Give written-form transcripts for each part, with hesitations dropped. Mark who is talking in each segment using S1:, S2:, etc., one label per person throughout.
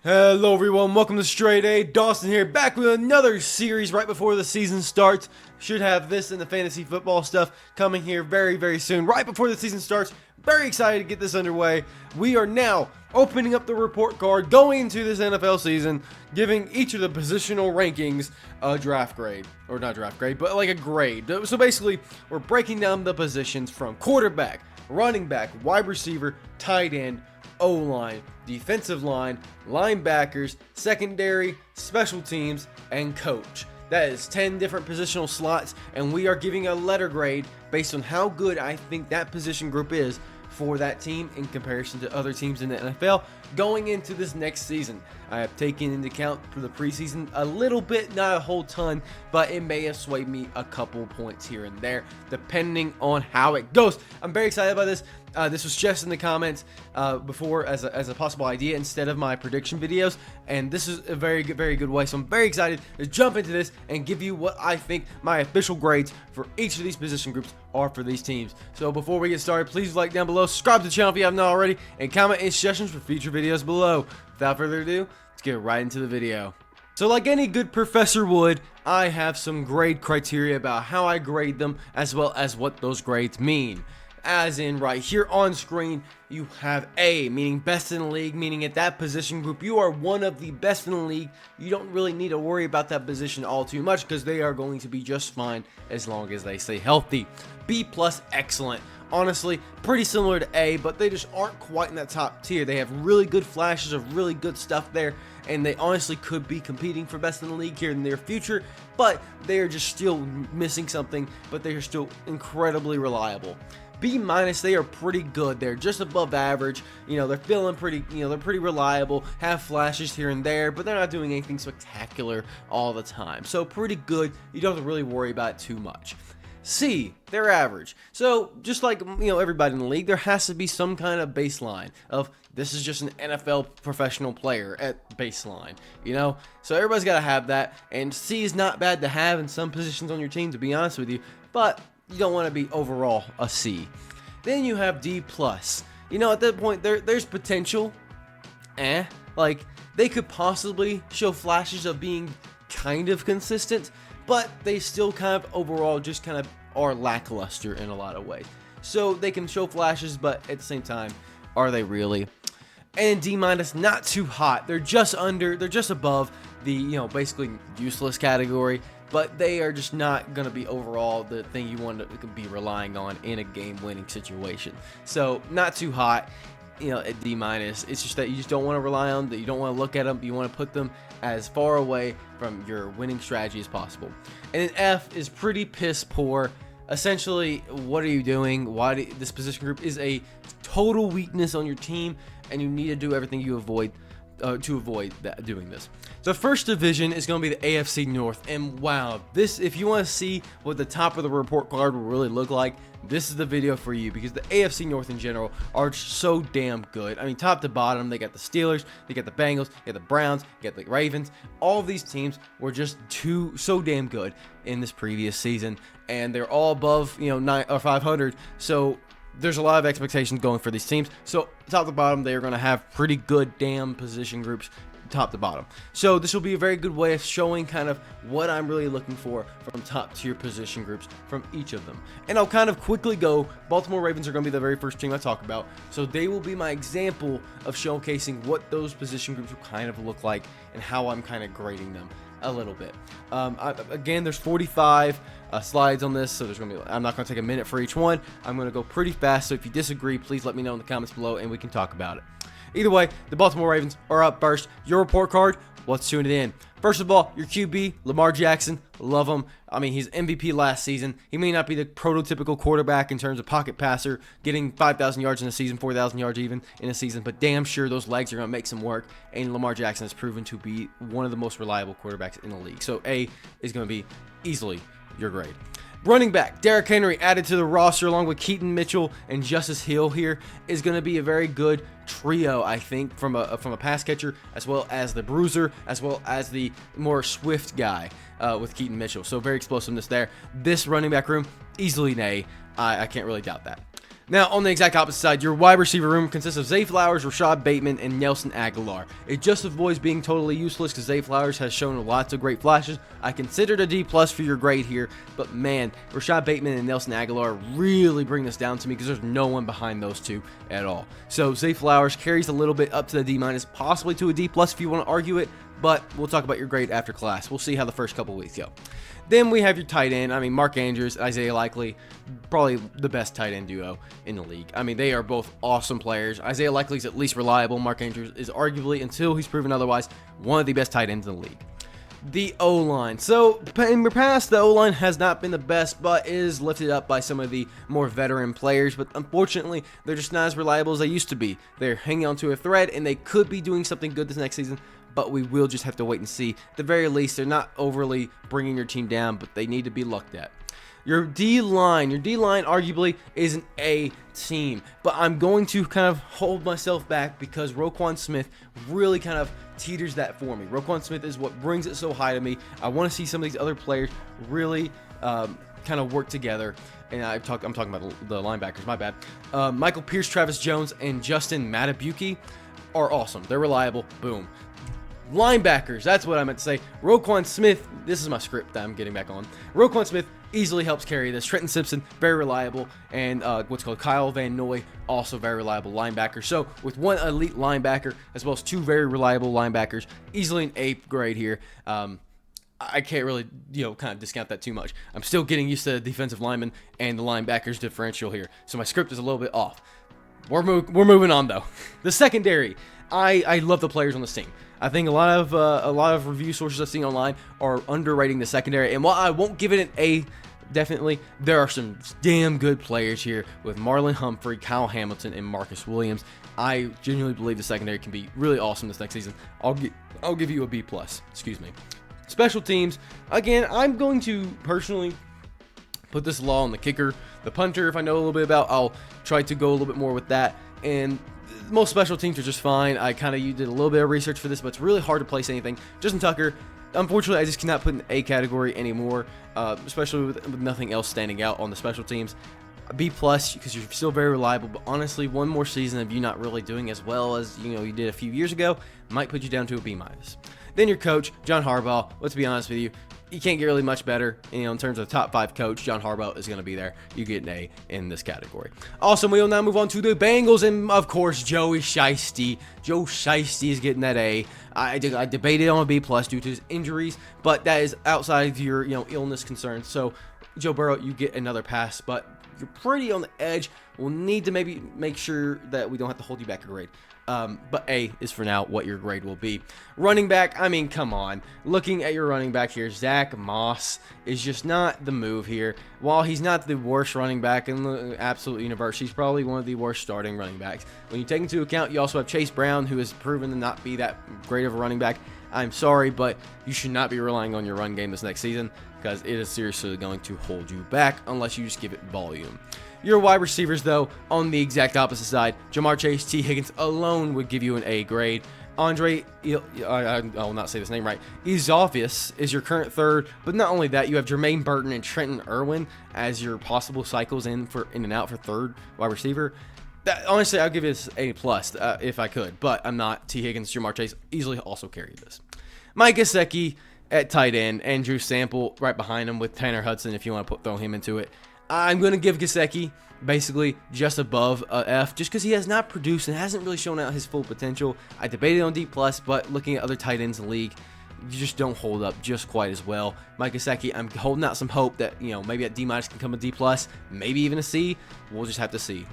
S1: Hello everyone, welcome to StraightA. Dawson here, back with another series right before the season starts. Should have this and the fantasy football stuff coming here very soon, right before the season starts. Very excited to get this underway. We are now opening up the report card, going into this NFL season, giving each of the positional rankings a draft grade. Or not draft grade, but like a grade. So basically, we're breaking down the positions from quarterback, running back, wide receiver, tight end, O-line, defensive line, linebackers, secondary, special teams, and coach. That is 10 different positional slots, and we are giving a letter grade based on how good I think that position group is for that team in comparison to other teams in the NFL going into this next season. I have taken into account for the preseason a little bit, not a whole ton, but it may have swayed me a couple points here and there depending on how it goes. I'm very excited about this. This was just in the comments before as a possible idea instead of my prediction videos, and this is a very good way. So I'm very excited to jump into this and give you what I think my official grades for each of these position groups are for these teams. So before we get started, please like down below, subscribe to the channel if you haven't already, and comment any suggestions for future videos below. Without further ado, let's get right into the video. So like any good professor would, I have some grade criteria about how I grade them as well as what those grades mean. As in right here on screen, you have A, meaning best in the league, meaning at that position group, you are one of the best in the league. You don't really need to worry about that position all too much because they are going to be just fine as long as they stay healthy. B plus, excellent. Honestly, pretty similar to A, but they just aren't quite in that top tier. They have really good flashes of really good stuff there, and they honestly could be competing for best in the league here in the near future, but they are just still missing something, but they are still incredibly reliable. B minus, they are pretty good. They're just above average. You know, they're feeling pretty, they're pretty reliable, have flashes here and there, but they're not doing anything spectacular all the time. So pretty good. You don't have to really worry about it too much. C, they're average. So just like, everybody in the league, there has to be some kind of baseline of this is just an NFL professional player at baseline, So everybody's got to have that, and C is not bad to have in some positions on your team, to be honest with you, but you don't want to be overall a C. Then you have D plus. At that point, there's potential. Like they could possibly show flashes of being kind of consistent, but they still kind of overall just kind of are lackluster in a lot of ways. So they can show flashes, but at the same time, are they really? And D minus, not too hot. They're just above the, basically useless category, but they are just not going to be overall the thing you want to be relying on in a game-winning situation. So not too hot, at D minus. It's just that you just don't want to rely on them, that you don't want to look at them, you want to put them as far away from your winning strategy as possible. And then F is pretty piss poor. Essentially, what are you doing? This position group is a total weakness on your team, and you need to do everything you avoid doing this. The first division is going to be the AFC North, and wow, if you want to see what the top of the report card will really look like, this is the video for you, because the AFC North in general are so damn good. I mean, top to bottom, they got the Steelers, they got the Bengals, they got the Browns, they got the Ravens. All of these teams were just so damn good in this previous season, and they're all above 9 or 500. So there's a lot of expectations going for these teams. So top to bottom, they are going to have pretty good damn position groups top to bottom. So this will be a very good way of showing kind of what I'm really looking for from top tier position groups from each of them. And I'll kind of quickly go, Baltimore Ravens are going to be the very first team I talk about. So they will be my example of showcasing what those position groups will kind of look like and how I'm kind of grading them a little bit. Again, there's 45 slides on this, so I'm not going to take a minute for each one. I'm going to go pretty fast, so if you disagree, please let me know in the comments below and we can talk about it. Either way, the Baltimore Ravens are up first. Your report card, let's tune it in. First of all, your QB, Lamar Jackson, love him. I mean, he's MVP last season. He may not be the prototypical quarterback in terms of pocket passer, getting 5,000 yards in a season, 4,000 yards even in a season, but damn sure those legs are going to make some work, and Lamar Jackson has proven to be one of the most reliable quarterbacks in the league. So A is going to be easily your grade. Running back, Derrick Henry added to the roster along with Keaton Mitchell and Justice Hill here is going to be a very good trio, I think, from a pass catcher as well as the bruiser as well as the more swift guy with Keaton Mitchell. So very explosiveness there. This running back room, easily an A. I can't really doubt that. Now, on the exact opposite side, your wide receiver room consists of Zay Flowers, Rashad Bateman, and Nelson Aguilar. It just avoids being totally useless because Zay Flowers has shown lots of great flashes. I considered a D+ for your grade here, but man, Rashad Bateman and Nelson Aguilar really bring this down to me because there's no one behind those two at all. So Zay Flowers carries a little bit up to the D-, possibly to a D+ if you want to argue it, but we'll talk about your grade after class. We'll see how the first couple weeks go. Then we have your tight end. I mean, Mark Andrews, Isaiah Likely, probably the best tight end duo in the league. I mean, they are both awesome players. Isaiah Likely is at least reliable. Mark Andrews is arguably, until he's proven otherwise, one of the best tight ends in the league. The O-line. So, in the past, the O-line has not been the best, but is lifted up by some of the more veteran players. But unfortunately, they're just not as reliable as they used to be. They're hanging on to a thread, and they could be doing something good this next season, but we will just have to wait and see. At the very least, they're not overly bringing your team down, but they need to be looked at. Your D-line arguably is an A team, but I'm going to kind of hold myself back because Roquan Smith really kind of teeters that for me. Roquan Smith is what brings it so high to me. I want to see some of these other players really kind of work together. And I'm talking about the linebackers, my bad. Michael Pierce, Travis Jones, and Justin Matabuki are awesome. They're reliable. Boom. Linebackers, that's what I meant to say. Roquan Smith, this is my script that I'm getting back on. Roquan Smith easily helps carry this. Trenton Simpson, very reliable. And what's called Kyle Van Noy, also very reliable linebacker. So with one elite linebacker, as well as two very reliable linebackers, easily an A grade here. I can't really, kind of discount that too much. I'm still getting used to the defensive lineman and the linebackers differential here. So my script is a little bit off. We're moving on, though. The secondary. I love the players on this team. I think a lot of review sources I've seen online are underrating the secondary. And while I won't give it an A, definitely, there are some damn good players here with Marlon Humphrey, Kyle Hamilton, and Marcus Williams. I genuinely believe the secondary can be really awesome this next season. I'll give you a B+. Excuse me. Special teams. Again, I'm going to personally put this law on the kicker. The punter, if I know a little bit about, I'll try to go a little bit more with that. And most special teams are just fine. I kind of did a little bit of research for this, but it's really hard to place anything. Justin Tucker, unfortunately, I just cannot put in the A category anymore, especially with nothing else standing out on the special teams. B+ because you're still very reliable, but honestly, one more season of you not really doing as well as you did a few years ago might put you down to a B-. Then your coach, John Harbaugh. Let's be honest with you. You can't get really much better. In terms of top 5 coach, John Harbaugh is going to be there. You get an A in this category. Also, we will now move on to the Bengals, and of course, Joey Shiesty. Joe Shiesty is getting that A. I debated on a B+ due to his injuries, but that is outside of your illness concerns. So, Joe Burrow, you get another pass, but you're pretty on the edge. We'll need to maybe make sure that we don't have to hold you back a grade. But A is for now what your grade will be. Running back, I mean, come on. Looking at your running back here, Zach Moss is just not the move here. While he's not the worst running back in the absolute universe, he's probably one of the worst starting running backs. When you take into account, you also have Chase Brown, who has proven to not be that great of a running back. I'm sorry, but you should not be relying on your run game this next season because it is seriously going to hold you back unless you just give it volume. Your wide receivers, though, on the exact opposite side, Jamar Chase, T. Higgins alone would give you an A grade. Andre, I will not say this name right, Ezophius is your current third, but not only that, you have Jermaine Burton and Trenton Irwin as your possible cycles in and out for third wide receiver. Honestly, I'll give it A+ if I could, but I'm not. T. Higgins, Jamar Chase easily also carry this. Mike Gesicki at tight end, Andrew Sample right behind him with Tanner Hudson if you want to throw him into it. I'm going to give Gesicki basically just above F just because he has not produced and hasn't really shown out his full potential. I debated on D+, but looking at other tight ends in the league, you just don't hold up just quite as well. Mike Gesicki, I'm holding out some hope that, maybe at D- can come a D+, maybe even a C. We'll just have to see.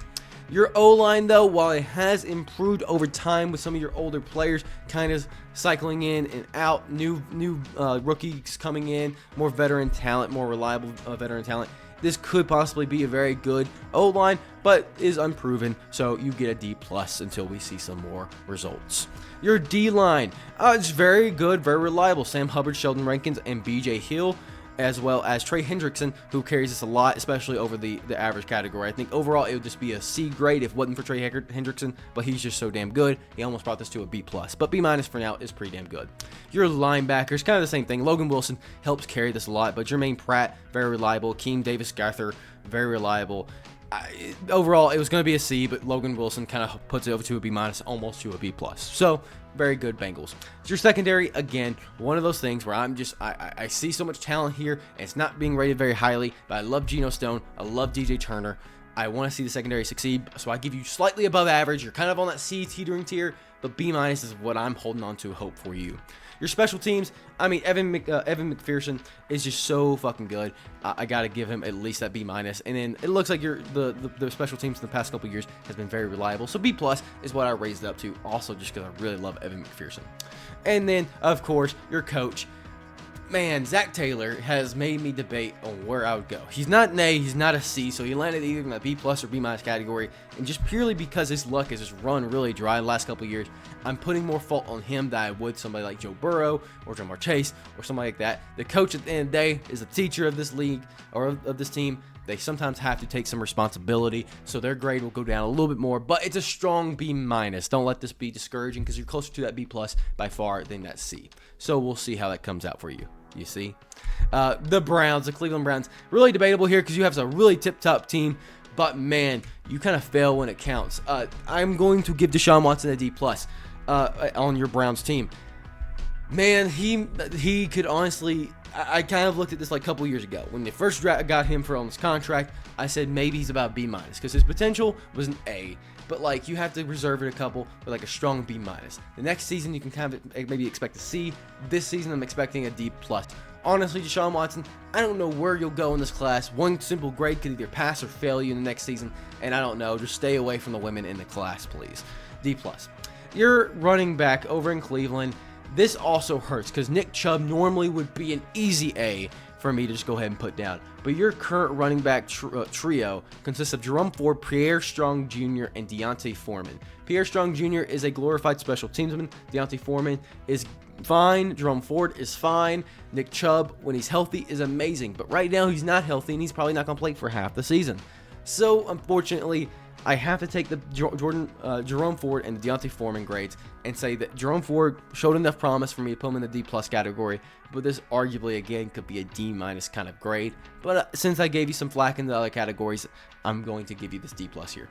S1: Your O-line, though, while it has improved over time with some of your older players kind of cycling in and out, new rookies coming in, more veteran talent, more reliable veteran talent, this could possibly be a very good O-line, but is unproven, so you get a D+ until we see some more results. Your D-line, it's very good, very reliable. Sam Hubbard, Sheldon Rankins, and B.J. Hill, as well as Trey Hendrickson, who carries us a lot, especially over the average category. I think overall it would just be a C grade if it wasn't for Trey Hendrickson, but he's just so damn good. He almost brought this to a B+, but B- for now is pretty damn good. Your linebackers, kind of the same thing. Logan Wilson helps carry this a lot, but Jermaine Pratt, very reliable. Keem Davis-Gaither, very reliable. Overall, it was going to be a C, but Logan Wilson kind of puts it over to a B minus, almost to a B plus. So very good Bengals. It's your secondary, again, one of those things where I see so much talent here, and it's not being rated very highly, but I love Geno Stone. I love DJ Turner. I want to see the secondary succeed, so I give you slightly above average. You're kind of on that C teetering tier, but B minus is what I'm holding on to hope for you. Your special teams, I mean, Evan McPherson is just so fucking good. I got to give him at least that B minus. And then it looks like the special teams in the past couple years has been very reliable. So B plus is what I raised it up to, also just because I really love Evan McPherson. And then, of course, your coach. Man, Zach Taylor has made me debate on where I would go. He's not an A, he's not a C, so he landed either in the B plus or B minus category. And just purely because his luck has just run really dry the last couple of years, I'm putting more fault on him than I would somebody like Joe Burrow or Jamar Chase or somebody like that. The coach at the end of the day is the teacher of this league or of this team. They sometimes have to take some responsibility, so their grade will go down a little bit more, but it's a strong B minus. Don't let this be discouraging because you're closer to that B plus by far than that C. So we'll see how that comes out for you. You see, the Browns, the Cleveland Browns, really debatable here because you have a really tip-top team, but man, you kind of fail when it counts. I'm going to give Deshaun Watson a D plus on your Browns team. Man, he could honestly. I kind of looked at this like a couple years ago when they first got him for on this contract. I said maybe he's about B minus because his potential was an A. But like you have to reserve it a couple with like a strong B minus. The next season you can kind of maybe expect a C. This season I'm expecting a D plus. Honestly, Deshaun Watson, I don't know where you'll go in this class. One simple grade could either pass or fail you in the next season, and I don't know. Just stay away from the women in the class, please. D plus. Your running back over in Cleveland. This also hurts because Nick Chubb normally would be an easy A for me to just go ahead and put down. But your current running back trio consists of Jerome Ford, Pierre Strong Jr., and Deontay Foreman. Pierre Strong Jr. is a glorified special teamsman. Deontay Foreman is fine. Jerome Ford is fine. Nick Chubb, when he's healthy, is amazing. But right now, he's not healthy, and he's probably not going to play for half the season. So, unfortunately, I have to take the Jerome Ford and the Deontay Foreman grades and say that Jerome Ford showed enough promise for me to put him in the D plus category, but this arguably again could be a D minus kind of grade. But since I gave you some flack in the other categories, I'm going to give you this D plus here.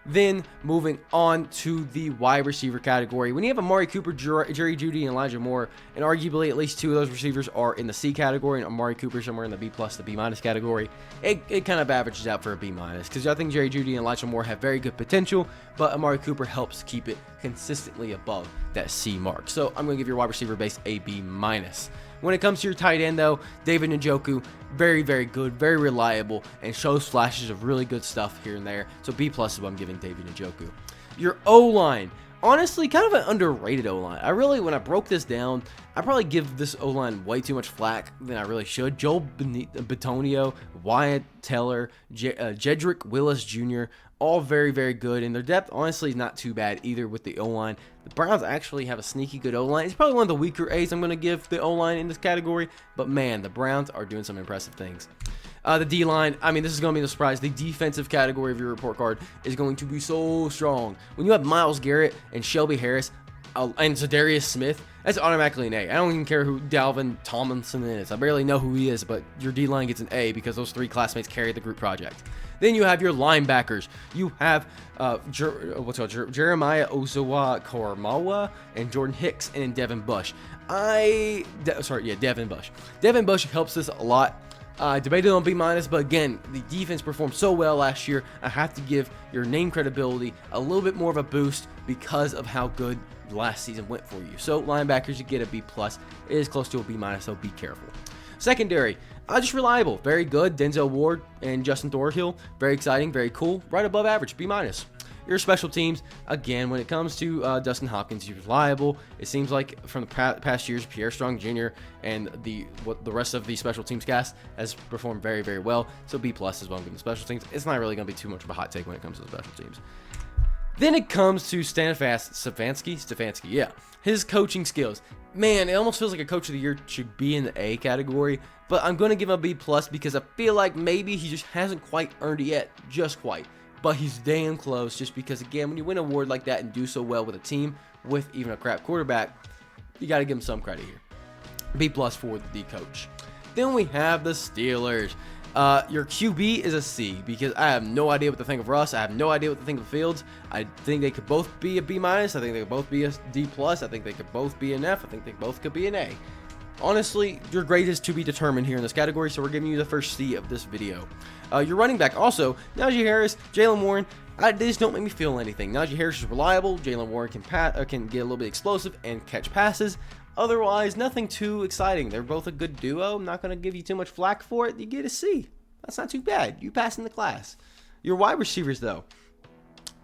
S1: Then moving on to the wide receiver category. When you have Amari Cooper, Jerry Jeudy, and Elijah Moore, and arguably at least two of those receivers are in the C category, and Amari Cooper somewhere in the B plus, the B minus category, it kind of averages out for a B minus because I think Jerry Jeudy and Elijah Moore have very good potential, but Amari Cooper helps keep it consistently above that C mark. So I'm going to give your wide receiver base a B minus. When it comes to your tight end, though, David Njoku, very, very good, very reliable, and shows flashes of really good stuff here and there. So B plus is what I'm giving David Njoku. Your O-line, honestly, kind of an underrated O-line. When I broke this down, I probably give this O-line way too much flack than I really should. Joel Bitonio, Wyatt Teller, Jedrick Willis Jr., all very, very good. And their depth, honestly, is not too bad either with the O-line. The Browns actually have a sneaky good O-line. It's probably one of the weaker A's I'm going to give the O-line in this category. But, man, the Browns are doing some impressive things. The D-line, I mean, this is going to be no surprise. The defensive category of your report card is going to be so strong. When you have Myles Garrett and Shelby Harris and Zadarius Smith, that's automatically an A. I don't even care who Dalvin Tomlinson is. I barely know who he is, but your D-line gets an A because those three classmates carried the group project. Then you have your linebackers. You have Jeremiah Ozawa-Kormawa and Jordan Hicks and Devin Bush. Devin Bush. Devin Bush helps us a lot. Debated on B minus, but again, the defense performed so well last year. I have to give your name credibility a little bit more of a boost because of how good last season went for you. So linebackers, you get a B plus. It is close to a B minus, so be careful. Secondary, just reliable, very good. Denzel Ward and Justin Thornhill, very exciting, very cool, right above average, B minus. Your special teams, again, when it comes to Dustin Hopkins, he's reliable. It seems like from the past years, Pierre Strong Jr. and the rest of the special teams cast has performed very, very well. So B plus is what I'm giving the special teams. It's not really going to be too much of a hot take when it comes to the special teams. Then it comes to Stefanski, yeah. His coaching skills. Man, it almost feels like a coach of the year should be in the A category, but I'm going to give him a B plus because I feel like maybe he just hasn't quite earned it yet, just quite. But he's damn close just because, again, when you win an award like that and do so well with a team with even a crap quarterback, you got to give him some credit here. B plus for the coach. Then we have the Steelers. Your QB is a C because I have no idea what to think of Russ. I have no idea what to think of Fields. I think they could both be a B-. I think they could both be a D+. I think they could both be an F. I think they both could be an A. Honestly, your grade is to be determined here in this category, so we're giving you the first C of this video. Your running back also, Najee Harris, Jaylen Warren, they just don't make me feel anything. Najee Harris is reliable. Jaylen Warren can get a little bit explosive and catch passes. Otherwise, nothing too exciting. They're both a good duo. I'm not going to give you too much flack for it. You get a C. That's not too bad. You pass in the class. Your wide receivers, though,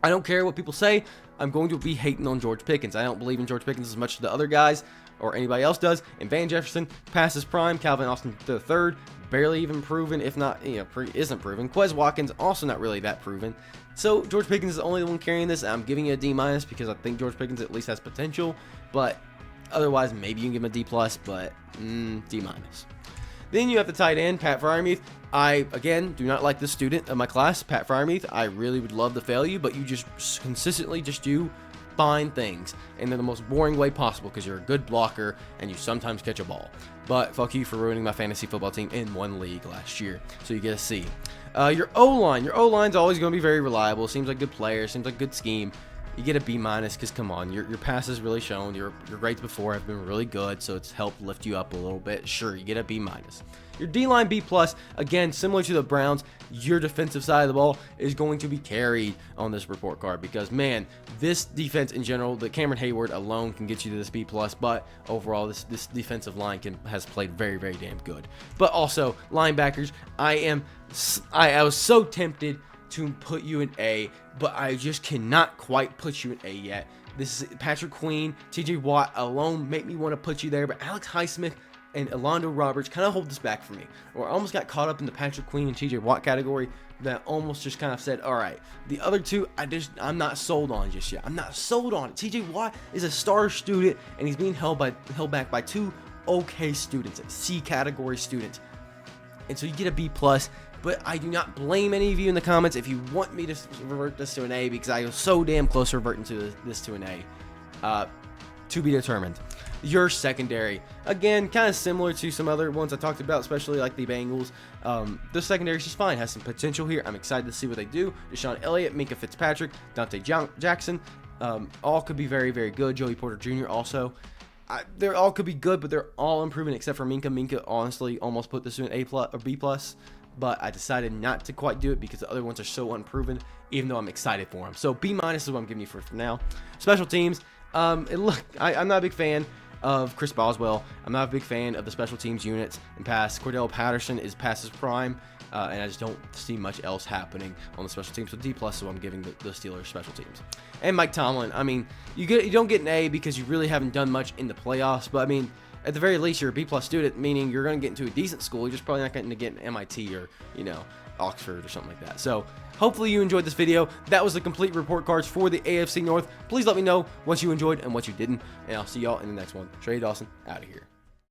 S1: I don't care what people say. I'm going to be hating on George Pickens. I don't believe in George Pickens as much as the other guys or anybody else does. And Van Jefferson, past his prime. Calvin Austin III, barely even proven, if not, isn't proven. Quez Watkins, also not really that proven. So George Pickens is the only one carrying this. I'm giving you a D- because I think George Pickens at least has potential. But otherwise, maybe you can give him a D+, but D-. Then you have the tight end, Pat Freiermuth. I, again, do not like this student of my class, Pat Freiermuth. I really would love to fail you, but you just consistently just do fine things, and in the most boring way possible because you're a good blocker and you sometimes catch a ball. But fuck you for ruining my fantasy football team in one league last year. So you get a C. Your O-line's always going to be very reliable. Seems like a good player. Seems like a good scheme. You get a B- because, come on, your pass has really shown. Your grades before have been really good, so it's helped lift you up a little bit. Sure, you get a B-. Your D-line B+, again, similar to the Browns, your defensive side of the ball is going to be carried on this report card because, man, this defense in general, the Cameron Hayward alone can get you to this B+, but overall, this defensive line has played very, very damn good. But also, linebackers, I was so tempted to put you in A, but I just cannot quite put you in A yet. This is Patrick Queen, TJ Watt alone make me want to put you there, but Alex Highsmith and Alondo Roberts kind of hold this back for me. Or I almost got caught up in the Patrick Queen and TJ Watt category that almost just kind of said, all right, the other two, I'm not sold on just yet. I'm not sold on it. TJ Watt is a star student, and he's being held back by two okay students, C category students. And so you get a B+. But I do not blame any of you in the comments if you want me to revert this to an A, because I was so damn close to reverting this to an A. To be determined. Your secondary, again, kind of similar to some other ones I talked about, especially like the Bengals. The secondary is just fine, has some potential here. I'm excited to see what they do. Deshaun Elliott, Minka Fitzpatrick, Dante Jackson, all could be very, very good. Joey Porter Jr. also. They all could be good, but they're all improving except for Minka. Minka honestly almost put this to an A+ or B+. But I decided not to quite do it because the other ones are so unproven, even though I'm excited for them. So B- is what I'm giving you for now. Special teams. I'm not a big fan of Chris Boswell. I'm not a big fan of the special teams units and pass. Cordell Patterson is past his prime, and I just don't see much else happening on the special teams. So D+, so I'm giving the Steelers special teams. And Mike Tomlin. I mean, you don't get an A because you really haven't done much in the playoffs, but I mean, at the very least, you're a B+ student, meaning you're going to get into a decent school. You're just probably not going to get an MIT or, Oxford or something like that. So hopefully you enjoyed this video. That was the complete report cards for the AFC North. Please let me know what you enjoyed and what you didn't, and I'll see y'all in the next one. StraightA Dawson, out of here.